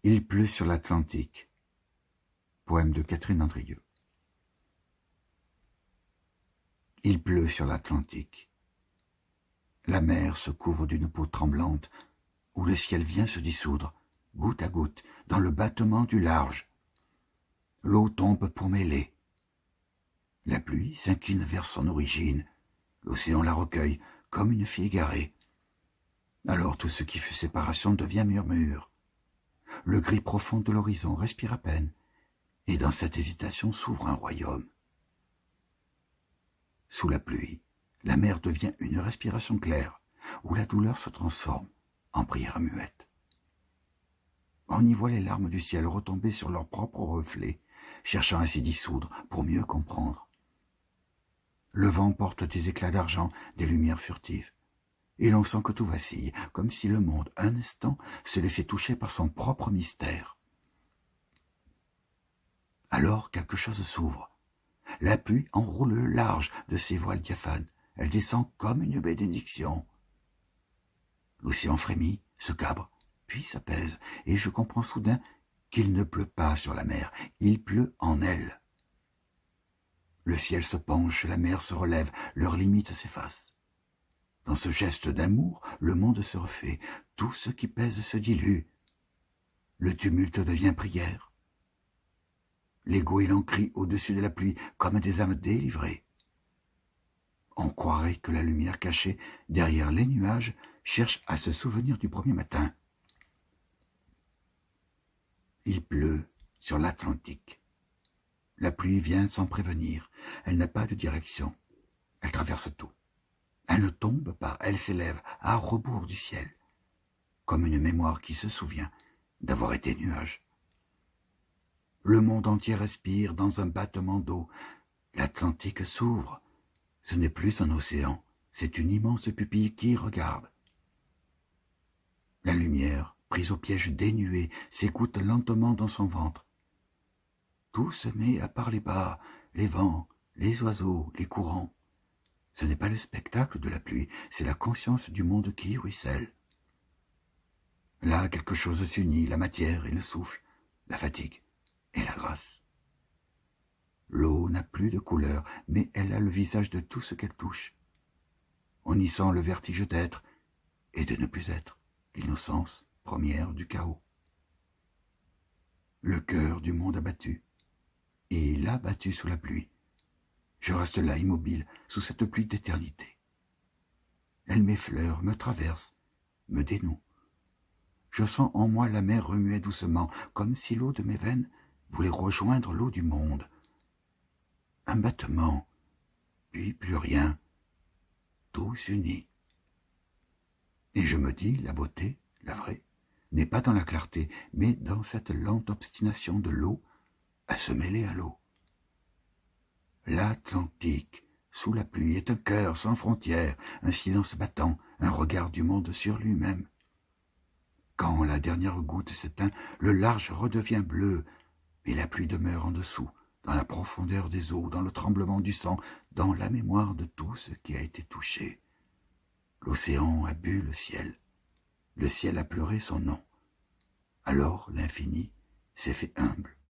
Il pleut sur l'Atlantique. Poème de Catherine Andrieux. Il pleut sur l'Atlantique. La mer se couvre d'une peau tremblante où le ciel vient se dissoudre, goutte à goutte, dans le battement du large. L'eau tombe pour mêler. La pluie s'incline vers son origine. L'océan la recueille comme une fille égarée. Alors tout ce qui fut séparation devient murmure. Le gris profond de l'horizon respire à peine, et dans cette hésitation s'ouvre un royaume. Sous la pluie, la mer devient une respiration claire, où la douleur se transforme en prière muette. On y voit les larmes du ciel retomber sur leurs propres reflets, cherchant à s'y dissoudre pour mieux comprendre. Le vent porte des éclats d'argent, des lumières furtives, et l'on sent que tout vacille, comme si le monde, un instant, se laissait toucher par son propre mystère. Alors quelque chose s'ouvre. La pluie enroule le large de ses voiles diaphanes. Elle descend comme une bénédiction. L'océan frémit, se cabre, puis s'apaise, et je comprends soudain qu'il ne pleut pas sur la mer, il pleut en elle. Le ciel se penche, la mer se relève, leurs limites s'effacent. Dans ce geste d'amour, le monde se refait, tout ce qui pèse se dilue. Le tumulte devient prière. Les goélands crient au-dessus de la pluie comme des âmes délivrées. On croirait que la lumière cachée derrière les nuages cherche à se souvenir du premier matin. Il pleut sur l'Atlantique. La pluie vient sans prévenir. Elle n'a pas de direction. Elle traverse tout. Elle ne tombe pas, elle s'élève à rebours du ciel, comme une mémoire qui se souvient d'avoir été nuage. Le monde entier respire dans un battement d'eau. L'Atlantique s'ouvre. Ce n'est plus un océan, c'est une immense pupille qui regarde. La lumière, prise au piège dénué, s'écoute lentement dans son ventre. Tout se met à parler bas, les vents, les oiseaux, les courants. Ce n'est pas le spectacle de la pluie, c'est la conscience du monde qui ruisselle. Là, quelque chose s'unit, la matière et le souffle, la fatigue et la grâce. L'eau n'a plus de couleur, mais elle a le visage de tout ce qu'elle touche. On y sent le vertige d'être et de ne plus être, l'innocence première du chaos. Le cœur du monde abattu, et là battu sous la pluie. Je reste là immobile, sous cette pluie d'éternité. Elle m'effleure, me traverse, me dénoue. Je sens en moi la mer remuer doucement, comme si l'eau de mes veines voulait rejoindre l'eau du monde. Un battement, puis plus rien, tout s'unit. Et je me dis, la beauté, la vraie, n'est pas dans la clarté, mais dans cette lente obstination de l'eau à se mêler à l'eau. L'Atlantique, sous la pluie, est un cœur sans frontières, un silence battant, un regard du monde sur lui-même. Quand la dernière goutte s'éteint, le large redevient bleu, et la pluie demeure en dessous, dans la profondeur des eaux, dans le tremblement du sang, dans la mémoire de tout ce qui a été touché. L'océan a bu le ciel a pleuré son nom. Alors l'infini s'est fait humble